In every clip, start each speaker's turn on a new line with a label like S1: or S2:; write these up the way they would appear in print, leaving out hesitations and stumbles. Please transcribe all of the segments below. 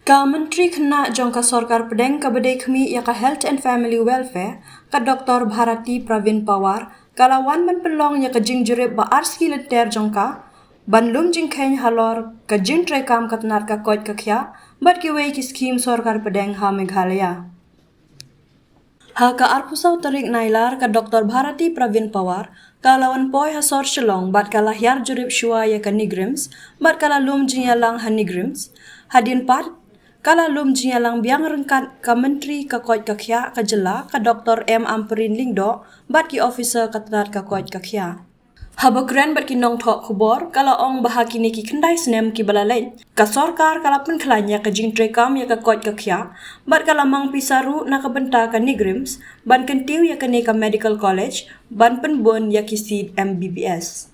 S1: Ka Myntri khynnah jongka sorkar pdeng ka bedai khmi ya ka Health and Family Welfare ka Dr. Bharati Pravin Pawar kalawan ban pelong ya ka jing jurip ba arski leter jongka ban lum jing khen halor ka jing trekam katnat ka Koit ka khiah bat ki wei ki skim sorkar pdeng ha Meghalaya. Ha ka arpusau tarik nailar ka Dr. Bharati Pravin Pawar kalawan poi ha sor shalong bat kala hyar jurip shua ya ka nigrims bat kala lum jing ya lang ha nigrims hadin pat kala lum jing lang biang rengkat ka Myntri ka Koit ka khiah ka jela ka Dr. M Amperin Lingdo bat ki officer ka tat ka Koit ka khiah. Habakran bat ki nong thok khubor kala ong bahaki ni ki khendai snem ki balalai ka sorkar kala pen khlanya ka jing trekam ya ka Koit ka khiah bat kala mang pisaru na ka benta ka nigrims ban kentiu ya ka ne ka medical college ban pen bon ya ki seed MBBS.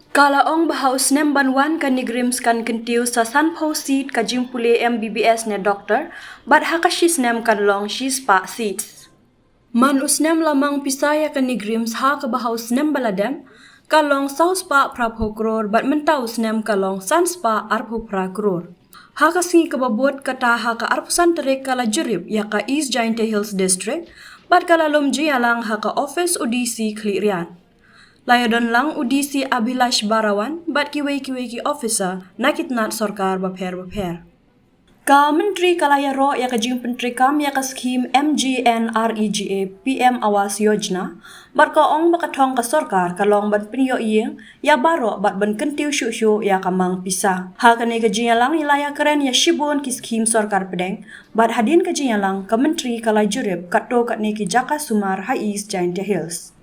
S1: Kala ong bahaus nem banwan ka nigrims kan kentiu sa sanpho seat ka jimpule MBBS ne doktor bat hakashis nem kan long shis pa seats. Man usnem lamang pisaya ka nigrims ha ka bahaus nem baladem ka long saus pa prapho kror bat mentaus nem ka long sans pa arpho pra kror. Ha ka singi ka babot kata ha ka arpusan terik kala jurip ya ka East Giant Hills District bat kala lom jialang ha ka office UDC Klirian. Layadon lang UDC Abhilash Barawan bat kiwei ki officer nakitnat sorkar bapher. Ka Myntri kalaya ro ya ka jing pentrekam ya ka skim MGNREGA PM Awas Yojna bat ka ong bakatong ka sorkar kalong ban pinyo iyeng ya baro bat ban kentiu syu ya ka mang pisa. Ha ka ne ka jing lang ilaya keren ya shibon ki skim sorkar pdeng bat hadin ka jing lang ka Myntri kalay jurip katto kat ne ki Jaka Sumar ha East Giant Hills.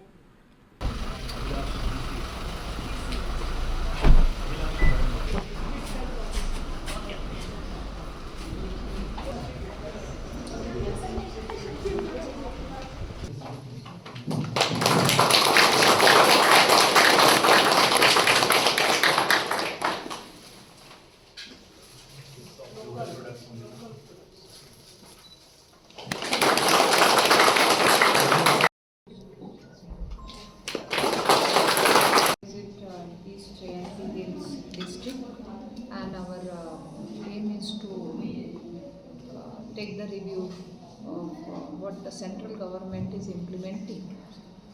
S2: District, and our aim is to take the review of what the central government is implementing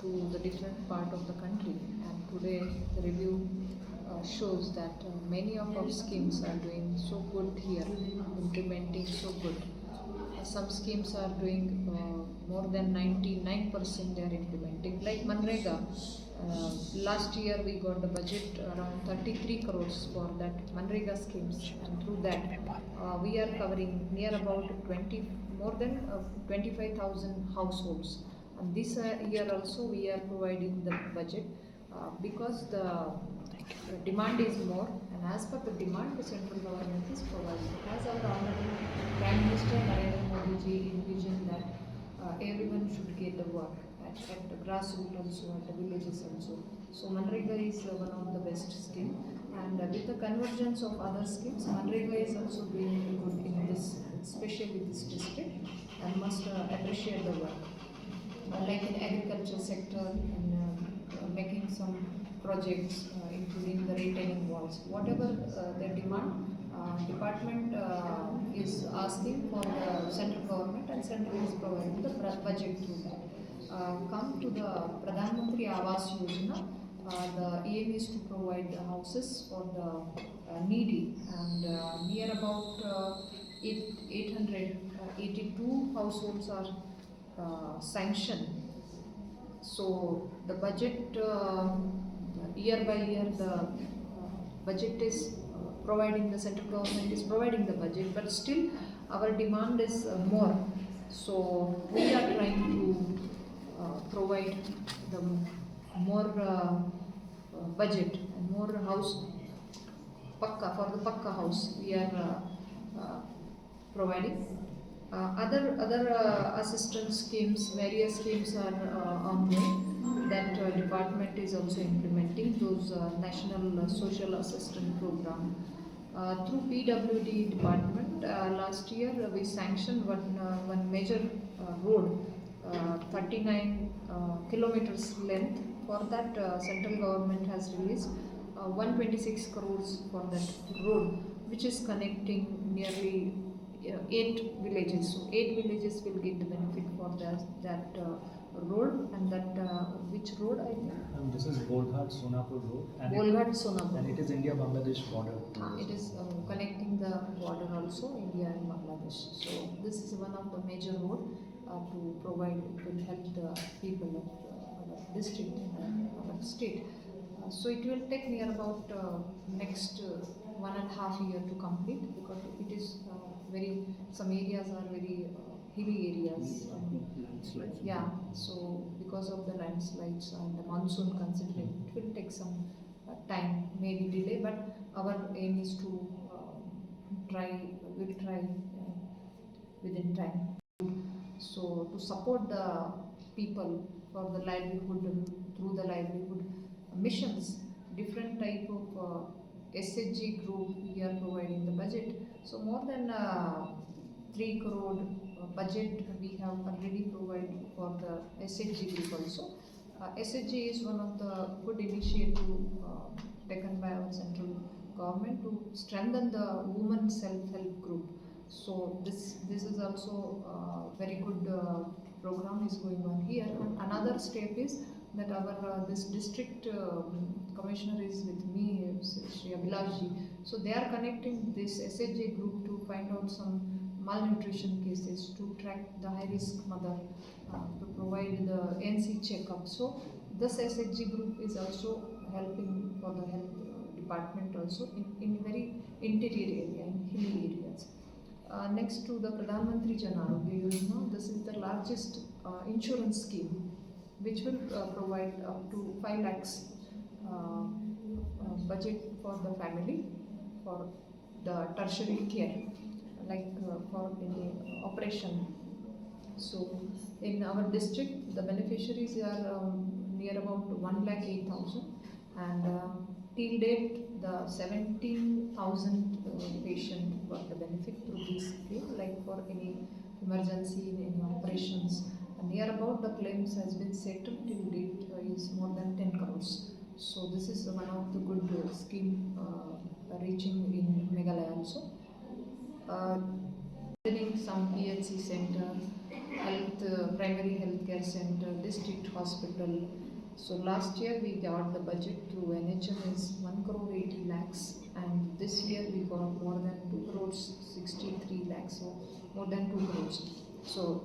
S2: to the different part of the country, and today the review shows that many of our schemes are doing so good here, implementing so good. Some schemes are doing more than 99% they are implementing, like Manrega. Last year we got the budget around 33 crores for that Manrega schemes, and through that we are covering near about more than 25,000 households. And this year also we are providing the budget because the demand is more, and as per the demand the central government is providing. As our Honorable Prime Minister Narendra Modi ji envisioned that everyone should get the work at the grassroots also, at the villages also. So Manrega is one of the best scheme, and with the convergence of other schemes, Manrega is also doing good in this, especially this district, and must appreciate the work. Like in agriculture sector, and making some projects, including the retaining walls, whatever their demand, department is asking for the central government, and central is providing the budget through that. Come to the Pradhan Mantri Awas Yojana, the aim is to provide the houses for the needy, and near about 882 households are sanctioned. So the budget year by year the budget is providing, the central government is providing the budget, but still our demand is more. So we are trying to provide the more budget and more house pakka for the pakka house we are providing. Other assistance schemes, various schemes are ongoing that department is also implementing. Those national social assistance program through PWD department. Last year we sanctioned one major road, 39 kilometers length. For that central government has released 126 crores for that road, which is connecting nearly 8 villages. So 8 villages will get the benefit for that road, and that which road I think?
S3: This is Golghat Sonapur Road, and
S2: Golghat Sonapur.
S3: and it is India-Bangladesh border.
S2: It is connecting the border also, India and Bangladesh. So this is one of the major road to provide, it will help the people of our district and our state. So it will take near about next 1.5 years to complete, because it is some areas are very hilly areas. Yeah, so because of the landslides and the monsoon considering, it will take some time, maybe delay, but our aim is to we'll try within time. So to support the people for the livelihood, through the livelihood missions, different type of SHG group we are providing the budget. So more than 3 crore budget we have already provided for the SHG group also. SHG is one of the good initiative taken by our central government to strengthen the women self-help group. So this is also very good program is going on here. And another step is that our this district commissioner is with me, Shri Abhilashji. So they are connecting this SHG group to find out some malnutrition cases, to track the high-risk mother, to provide the NC checkup. So this SHG group is also helping for the health department also in very interior area, in hilly areas. Next to the Pradhan Mantri Jan Arogya Yojana, this is the largest insurance scheme which will provide up to 5 lakhs budget for the family for the tertiary care, like for any operation. So in our district, the beneficiaries are near about 1,08,000, and till date the 17,000 patient got the benefit through this scheme, like for any emergency in any operations. And near about the claims has been settled till date is more than 10 crores. So this is one of the good scheme reaching in Meghalaya also. Some PHC center, primary health care center, district hospital. So last year we got the budget through NHM is 1 crore 80 lakhs, and this year we got more than 2 crores 63 lakhs, so more than 2 crores. So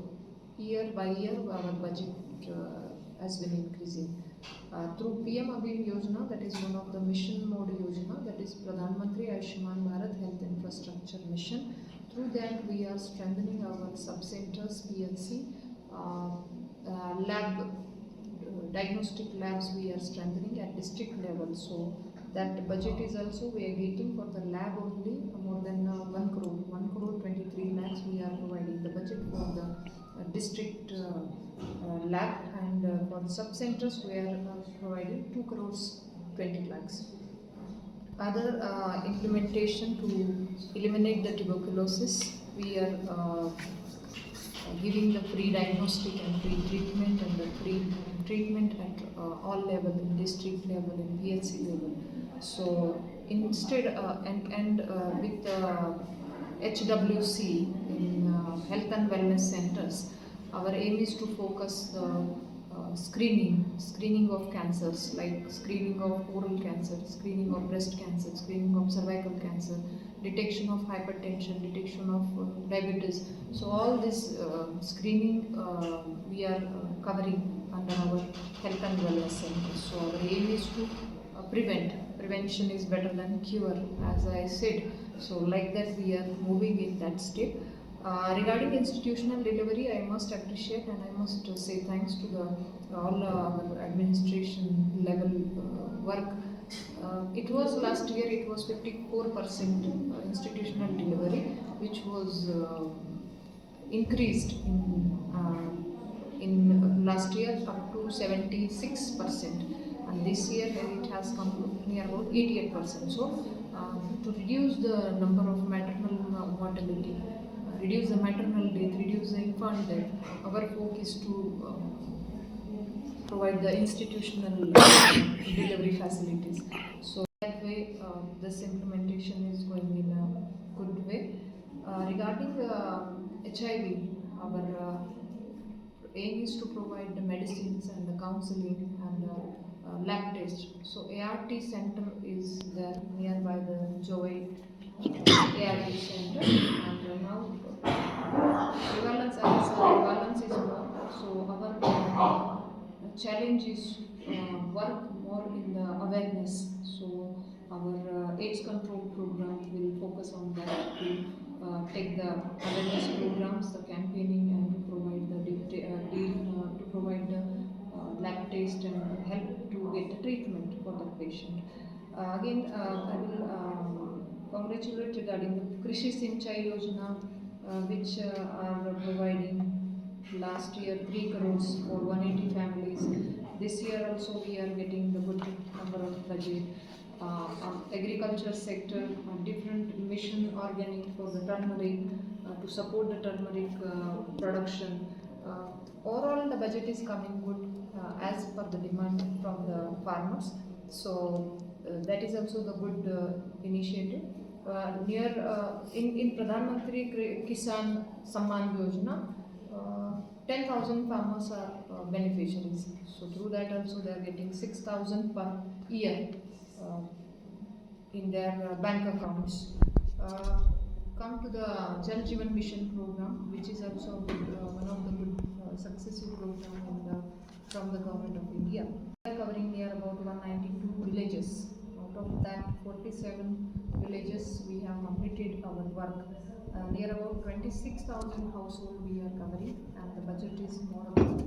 S2: year by year our budget has been increasing. Through PM Abhi Yojana, that is one of the mission mode Yojana, that is Pradhan Mantri Ayushman Bharat Health Infrastructure Mission. Through that we are strengthening our sub-centers, PLC, lab, diagnostic labs we are strengthening at district level. So that budget is also we are getting for the lab only more than 1 crore 23 lakhs we are providing the budget for the district lab, and for the sub-centers we are providing 2 crores 20 lakhs. Other implementation to eliminate the tuberculosis, we are giving the free diagnostic and free treatment, and the free treatment at all level, in district level, in PHC level. So instead with HWC in health and wellness centers, our aim is to focus the screening of cancers, like screening of oral cancer, screening of breast cancer, screening of cervical cancer, detection of hypertension, detection of diabetes. So all this screening we are covering under our health and wellness centers. So our aim is to prevention is better than cure, as I said. So like that we are moving in that step. Regarding institutional delivery, I must appreciate and I must say thanks to all our administration level work. It was last year, it was 54% institutional delivery, which was increased in last year up to 76%, and this year it has come to near about 88%. So to reduce the number of maternal mortality, reduce the maternal death, reduce the infant death, our focus is to provide the institutional delivery facilities. So that way this implementation is going in a good way. Regarding HIV, our aim is to provide the medicines and the counseling and lab test. So ART center is there nearby the Joy ART center, and now prevalence is more. So our challenge is work more in the awareness. So our AIDS control program will focus on that to take the awareness programs, the campaigning, and to provide to provide the lab test and help to get the treatment for the patient. Again, I will congratulate regarding the Krishi Sinchai Yojana, which are providing last year 3 crores for 180 families. This year also we are getting the good number of budget. Agriculture sector, different mission organic for the turmeric to support the turmeric production. Overall, the budget is coming good as per the demand from the farmers. So that is also the good initiative. In Pradhan Mantri Kisan Samman Yojana, 10,000 farmers are beneficiaries. So through that also they are getting 6,000 per year in their bank accounts. Come to the Jal Jeevan Mission program, which is also one of the good successful program from the government of India. We are covering near about 192 villages. Out of that, 47 villages we have completed our work. Near about 26,000 households we are covering, and the budget is more about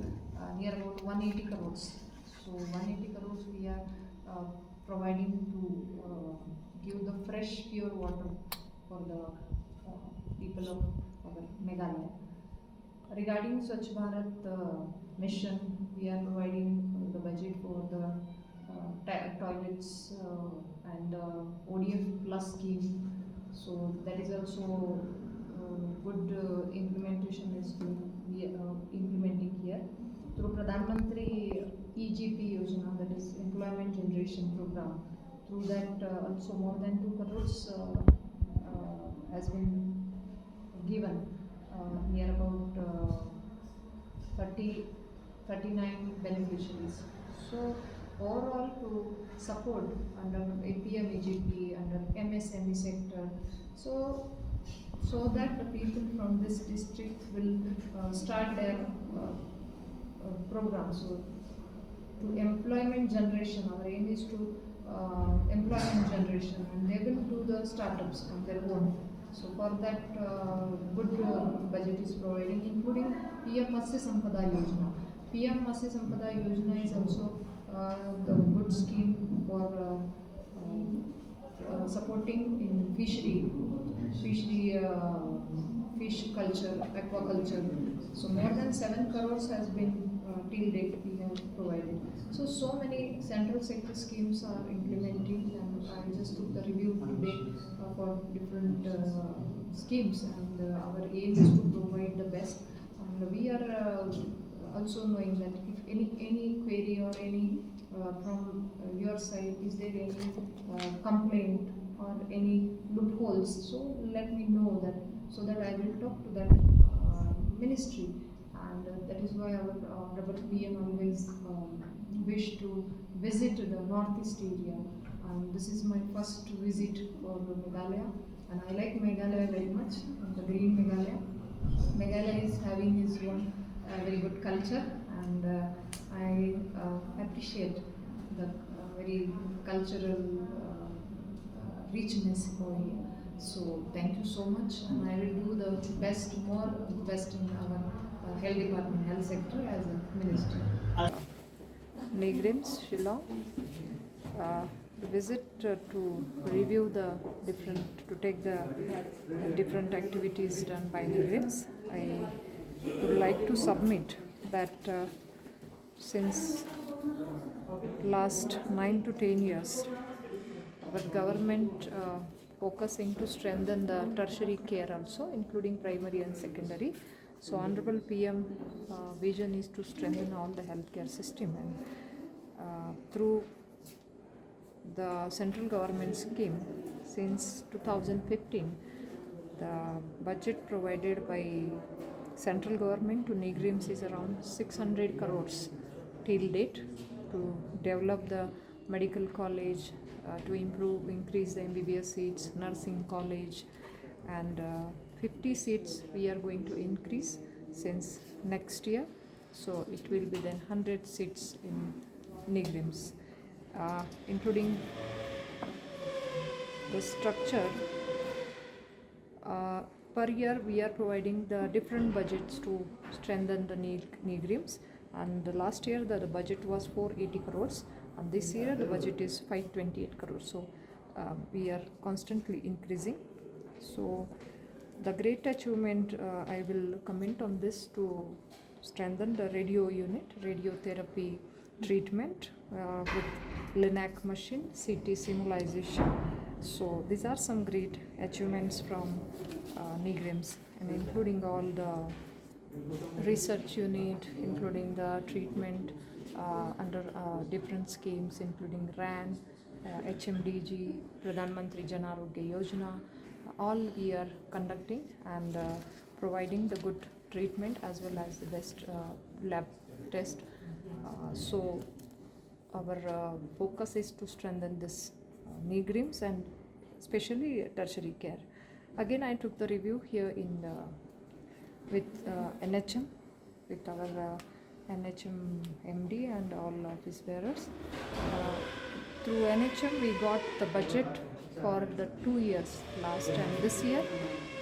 S2: near about 180 crores. So 180 crores we are providing to give the fresh pure water for the people of our Meghalaya. Regarding Swachh Bharat mission, we are providing the budget for the toilets and ODF plus scheme. So that is also good implementation is implementing here. Through Pradhan Mantri EGP Yojana, that is Employment Generation Program, through that also more than 2 crores has been given, near about 39 beneficiaries. So overall to support under APM EGP, under MSME sector, so that the people from this district will start their program. So to employment generation, our aim is to employment generation, and they will do the startups on their own. So for that, good budget is providing, including PM Matsya Sampada Yojana. PM Matsya Sampada Yojana is also the good scheme for supporting in fishery, fish culture, aquaculture. So more than 7 crores has been till date we have provided. So many central sector schemes are implementing, and I just took the review today for different schemes, and our aim is to provide the best. And we are also knowing that if any query or any from your side, is there any complaint or any loopholes, so let me know that, so that I will talk to that ministry. And that is why our Honorable PM always wish to visit the northeast area, and this is my first visit for Meghalaya, and I like Meghalaya very much, the green Meghalaya. Meghalaya is having his own very good culture, and I appreciate the very cultural richness over here. So thank you so much, and I will do the best, more best in our health department, health sector as a minister. Negrims, Shillong, visit to review the different, to take the different activities done by Negrims. I would like to submit that since last 9 to 10 years, our government focusing to strengthen the tertiary care also, including primary and secondary. So Honorable PM vision is to strengthen all the healthcare system, and through the central government scheme since 2015, The budget provided by central government to Nigrims is around 600 crores till date to develop the medical college, to increase the MBBS seats, nursing college, and 50 seats we are going to increase since next year. So it will be then 100 seats in Nigrims, including the structure. Per year we are providing the different budgets to strengthen the Nigrims, and the last year the budget was 480 crores, and this year the budget is 528 crores. So we are constantly increasing. So the great achievement, I will comment on this, to strengthen the radio unit, radiotherapy treatment with LINAC machine, CT simulation. So these are some great achievements from Nigrims, and including all the research unit, including the treatment under different schemes, including RAN, HMDG, Pradhan Mantri Jan Arogya Yojana. All we are conducting and providing the good treatment as well as the best lab test. So our focus is to strengthen this Nigrims and especially tertiary care. Again, I took the review here in with NHM, with our NHM MD and all office bearers. Through NHM we got the budget for the 2 years last and this year.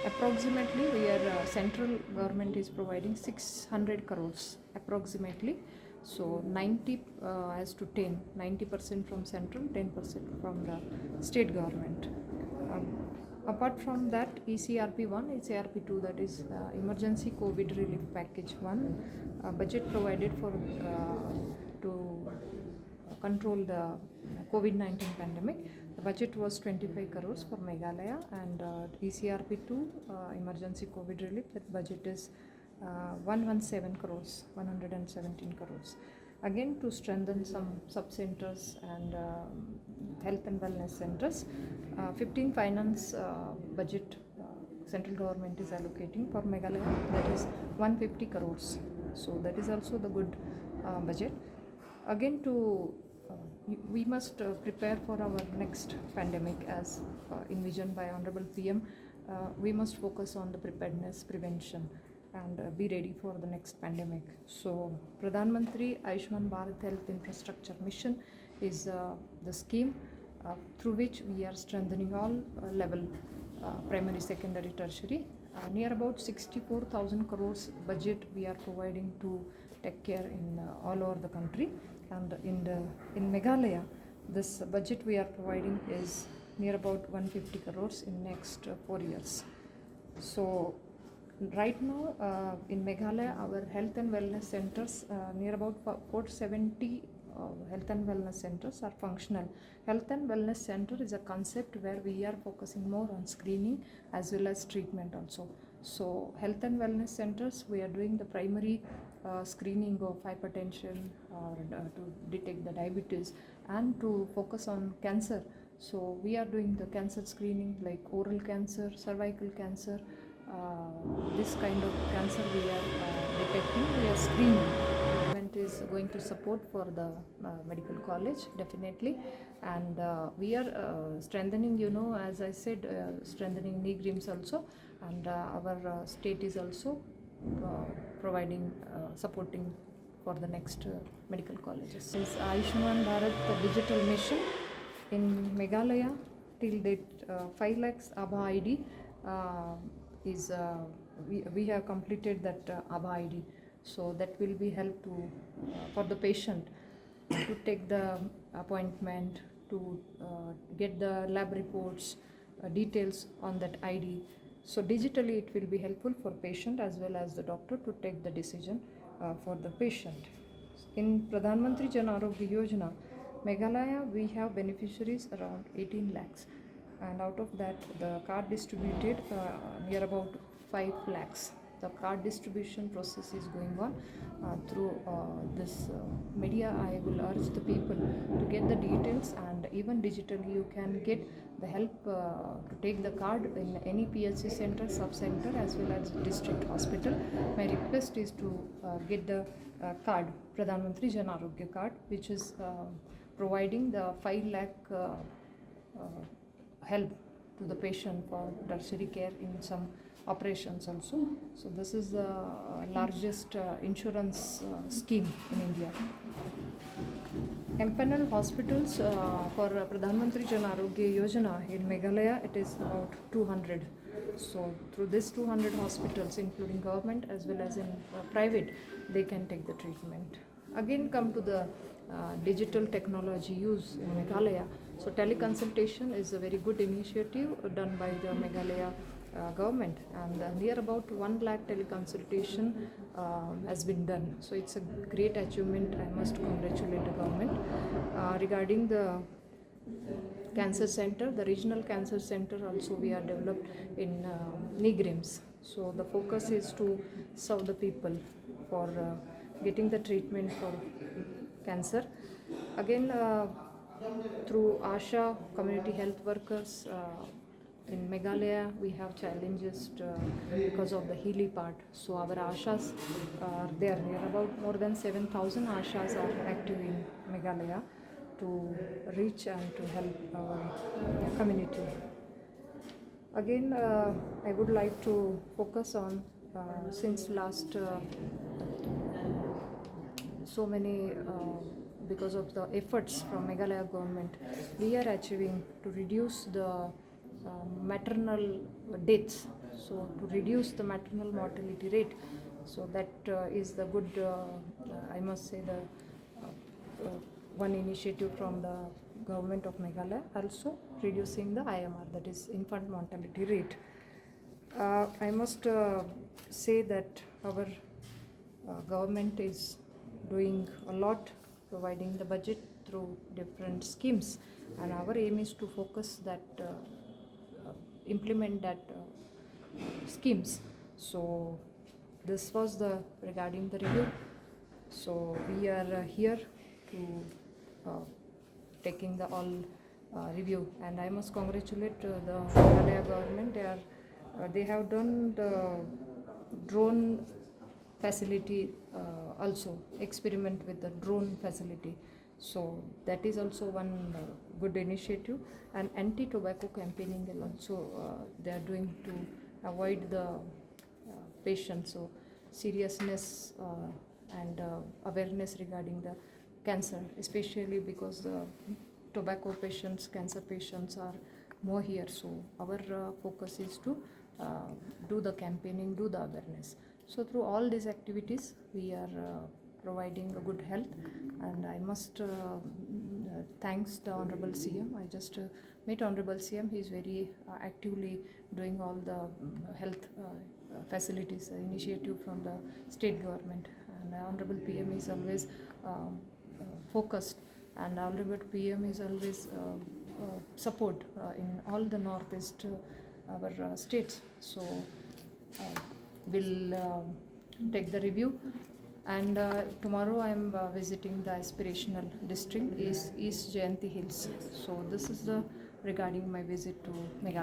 S2: Approximately we are central government is providing 600 crores approximately. So 90 as to 10, 90% from central, 10% from the state government. Apart from that, ECRP 1, ECRP 2, that is Emergency COVID Relief Package 1, budget provided for to control the COVID-19 pandemic. The budget was 25 crores for Meghalaya, and ECRP 2, Emergency COVID Relief, that budget is 117 crores, 117 crores. Again, to strengthen some sub-centers and health and wellness centers, 15 finance budget central government is allocating for Meghalaya, that is 150 crores. So that is also the good budget. Again, to we must prepare for our next pandemic as envisioned by Honorable PM. We must focus on the preparedness, prevention, and be ready for the next pandemic. So Pradhan Mantri Ayushman Bharat Health Infrastructure Mission is the scheme through which we are strengthening all level primary, secondary, tertiary. Near about 64,000 crores budget we are providing to take care in all over the country, and in Meghalaya this budget we are providing is near about 150 crores in next 4 years. So right now in Meghalaya our health and wellness centers, near about 470 health and wellness centers are functional. Health and wellness center is a concept where we are focusing more on screening as well as treatment also. So health and wellness centers, we are doing the primary screening of hypertension or to detect the diabetes, and to focus on cancer. So we are doing the cancer screening like oral cancer, cervical cancer, this kind of cancer we are detecting, we are screening. Government is going to support for the medical college definitely, and we are strengthening, as I said, strengthening Nigrims also, and our state is also providing supporting for the next medical colleges. This Ayushman Bharat digital mission in Meghalaya till date 5 lakhs ABHA ID is we have completed that ABHA ID. So that will be help to for the patient to take the appointment, to get the lab reports, details on that ID. So digitally it will be helpful for patient as well as the doctor to take the decision for the patient. In Pradhan Mantri Jan Arogya Yojana, Meghalaya we have beneficiaries around 18 lakhs, and out of that the card distributed near about 5 lakhs. The card distribution process is going on through this media. I will urge the people to get the details, and even digitally you can get the help to take the card in any PHC center, sub-center as well as district hospital. My request is to get the card, Pradhan Mantri Jan Arogya card, which is providing the 5 lakh help to the patient for tertiary care in some operations also. So this is the largest insurance scheme in India. Empanel hospitals for Pradhan Mantri Jan Arogya Yojana in Meghalaya, it is about 200. So through this 200 hospitals, including government as well as in private, they can take the treatment. Again, come to the digital technology use in Meghalaya. So teleconsultation is a very good initiative done by the Meghalaya government, and near about 1 lakh teleconsultation has been done. So it's a great achievement. I must congratulate the government. Regarding the cancer center, the regional cancer center also we are developed in Nigrims. So the focus is to serve the people for getting the treatment for cancer. Again, through ASHA, community health workers, in Meghalaya we have challenges because of the Healy part. So our ASHAs are there. There are about more than 7,000 ASHAs are active in Meghalaya to reach and to help our community. Again, I would like to focus on since last so many because of the efforts from Meghalaya government, we are achieving to reduce the maternal deaths, so to reduce the maternal mortality rate. So that is the good, I must say, the one initiative from the government of Meghalaya, also reducing the IMR, that is infant mortality rate. I must say that our government is doing a lot, providing the budget through different schemes, and our aim is to focus that implement that schemes. So this was the regarding the review. So we are here to taking the all review, and I must congratulate the Meghalaya government. They have done the drone facility, also experiment with the drone facility. So that is also one good initiative, and anti-tobacco campaigning they also they are doing to avoid the patients. So seriousness and awareness regarding the cancer, especially because the tobacco patients, cancer patients are more here. So our focus is to do the campaigning, do the awareness. So through all these activities, we are providing a good health, and I must thanks the Honorable CM. I just met Honorable CM. He is very actively doing all the health facilities initiative from the state government, and Honorable PM is always focused, and Honorable PM is always support in all the northeast our states. So we'll take the review, and tomorrow I am visiting the aspirational district, East Jayanti Hills. So this is the regarding my visit to Meghalaya.